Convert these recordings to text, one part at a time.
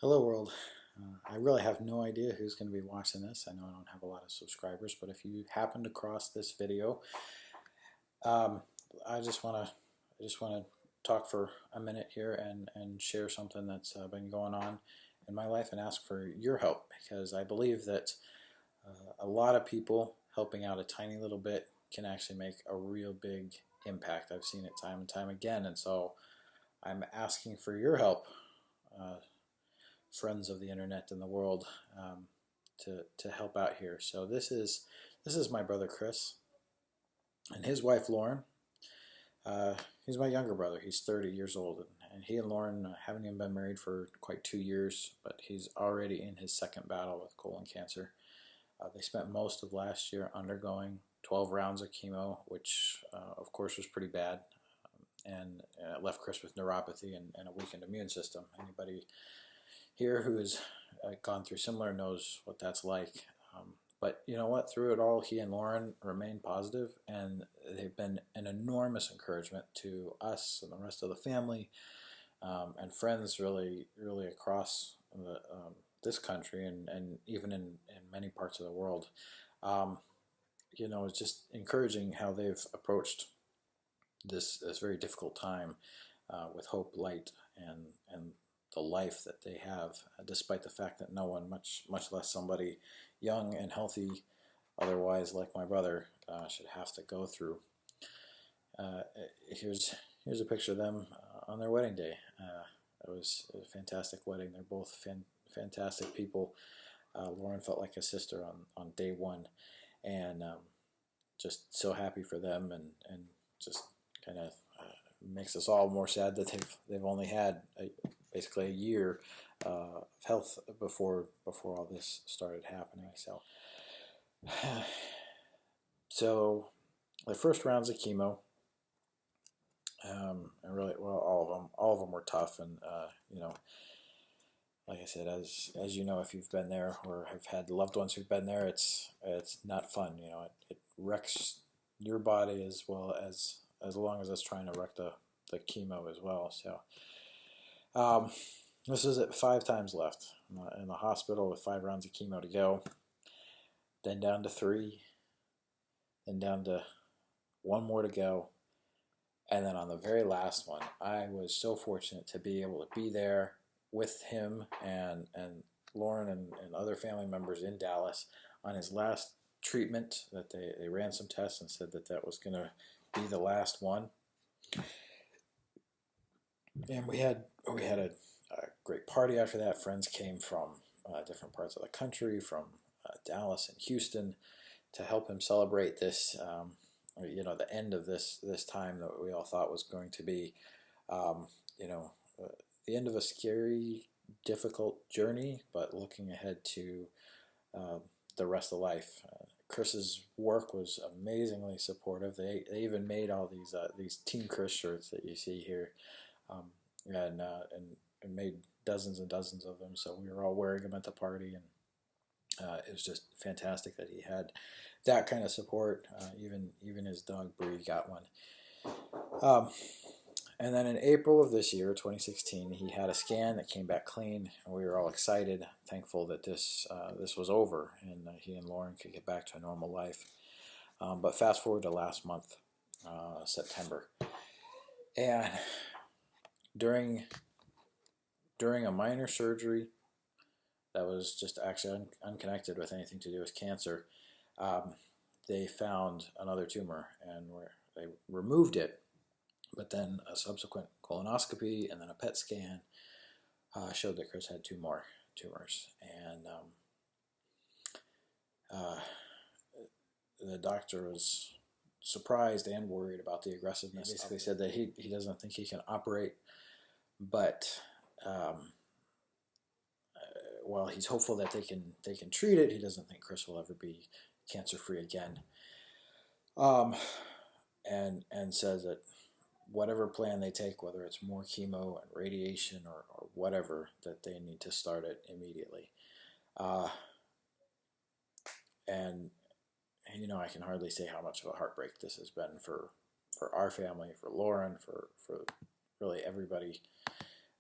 Hello world. I really have no idea who's going to be watching this. I know I don't have a lot of subscribers, but if you happen to cross this video, um, I just want to talk for a minute here and share something that's been going on in my life and ask for your help because I believe that a lot of people helping out a tiny little bit can actually make a real big impact. I've seen it time and time again, and so I'm asking for your help. Uh, Friends of the internet and the world, to help out here. So this is my brother Kris and his wife Lauren. He's my younger brother. He's 30 years old, and he and Lauren haven't even been married for quite 2 years, but he's already in his second battle with colon cancer. They spent most of last year undergoing 12 rounds of chemo, which of course was pretty bad, and left Kris with neuropathy and a weakened immune system. Anybody here who has gone through similar knows what that's like. But you know what? Through it all, he and Lauren remain positive, and they've been an enormous encouragement to us and the rest of the family, and friends really, really across this country and even in many parts of the world. Um, it's just encouraging how they've approached this very difficult time with hope, light, and the life that they have, despite the fact that no one, much less somebody young and healthy, otherwise like my brother, should have to go through. Uh, here's a picture of them on their wedding day. It was a fantastic wedding. They're both fantastic people. Lauren felt like a sister on day one, and just so happy for them, and just kind of makes us all more sad that they've only had basically a year of health before all this started happening. So the first rounds of chemo, and really, well, all of them were tough, and like I said, as you know, if you've been there or have had loved ones who've been there, it's not fun. It wrecks your body as long as it's trying to wreck the chemo as well. So this is at 5 times left in the hospital with 5 rounds of chemo to go. Then down to 3, then down to 1 more to go. And then on the very last one, I was so fortunate to be able to be there with him and Lauren and other family members in Dallas on his last treatment. That they ran some tests and said that was going to be the last one. And we had a great party after that. Friends came from different parts of the country, from Dallas and Houston, to help him celebrate this. The end of this time that we all thought was going to be, the end of a scary, difficult journey, but looking ahead to the rest of life. Kris's work was amazingly supportive. They even made all these Team Kris shirts that you see here, and made dozens and dozens of them. So we were all wearing them at the party, and it was just fantastic that he had that kind of support. Even his dog Bree got one. And then in April of this year, 2016, he had a scan that came back clean, and we were all excited, thankful that this was over, and he and Lauren could get back to a normal life. But fast forward to last month, September, and during a minor surgery that was just actually unconnected with anything to do with cancer, they found another tumor, and they removed it. But then a subsequent colonoscopy and then a PET scan showed that Kris had 2 more tumors. And the doctor was surprised and worried about the aggressiveness. He basically said that he doesn't think he can operate, but while he's hopeful that they can treat it, he doesn't think Kris will ever be cancer-free again. And says that whatever plan they take, whether it's more chemo and radiation or whatever, that they need to start it immediately. And I can hardly say how much of a heartbreak this has been for our family, for Lauren, for really everybody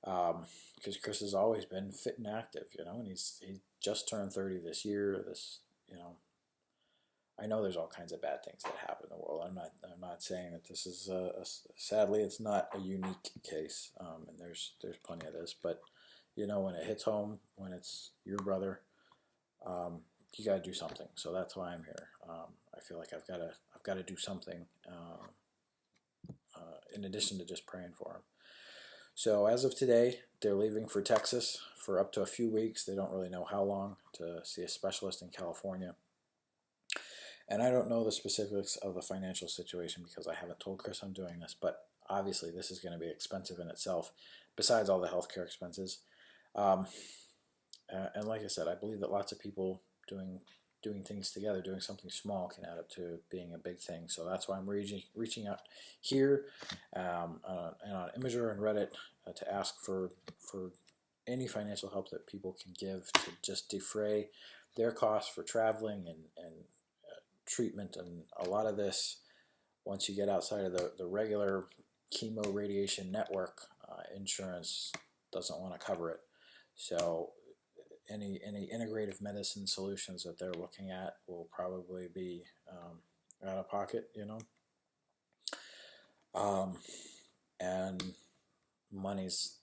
because Kris has always been fit and active, you know, and he just turned 30 this year. This, you know, I know there's all kinds of bad things that happen in the world. I'm not saying that this is sadly it's not a unique case, and there's plenty of this, but you know when it hits home, when it's your brother, you got to do something. So that's why I'm here. I feel like I've got to do something in addition to just praying for him. So as of today, they're leaving for Texas for up to a few weeks. They don't really know how long, to see a specialist in California. And I don't know the specifics of the financial situation because I haven't told Kris I'm doing this, but obviously this is going to be expensive in itself, besides all the healthcare expenses. Um, and like I said, I believe that lots of people doing things together, doing something small, can add up to being a big thing. So that's why I'm reaching out here and on Imgur and Reddit to ask for any financial help that people can give to just defray their costs for traveling and treatment. And a lot of this, once you get outside of the regular chemo radiation network, insurance doesn't want to cover it. So any integrative medicine solutions that they're looking at will probably be out of pocket, you know. And money's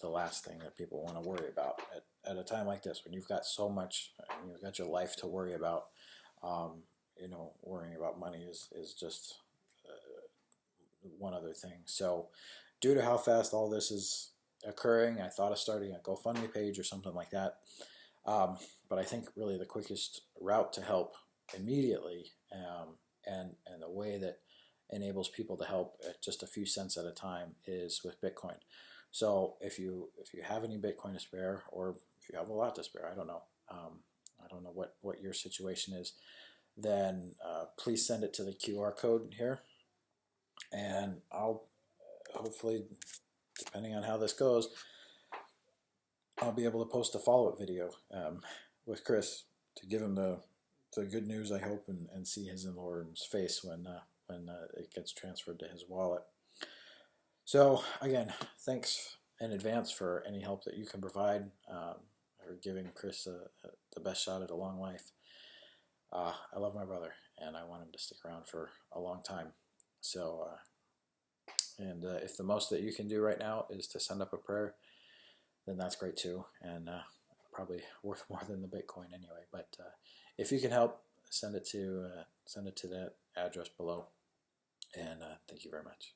the last thing that people want to worry about at a time like this when you've got so much, you've got your life to worry about. You know, worrying about money is just one other thing. So due to how fast all this is occurring, I thought of starting a GoFundMe page or something like that. But I think really the quickest route to help immediately, and the way that enables people to help at just a few cents at a time, is with Bitcoin. So if you have any Bitcoin to spare, or if you have a lot to spare, I don't know. I don't know what your situation is. Then please send it to the QR code here, and I'll hopefully, depending on how this goes, I'll be able to post a follow-up video with Kris to give him the good news, I hope, and see his in-Lord's face when it gets transferred to his wallet. So again, thanks in advance for any help that you can provide, or giving Kris the best shot at a long life. I love my brother, and I want him to stick around for a long time. So, if the most that you can do right now is to send up a prayer, then that's great too, and probably worth more than the Bitcoin anyway. But if you can help, send it to that address below, and thank you very much.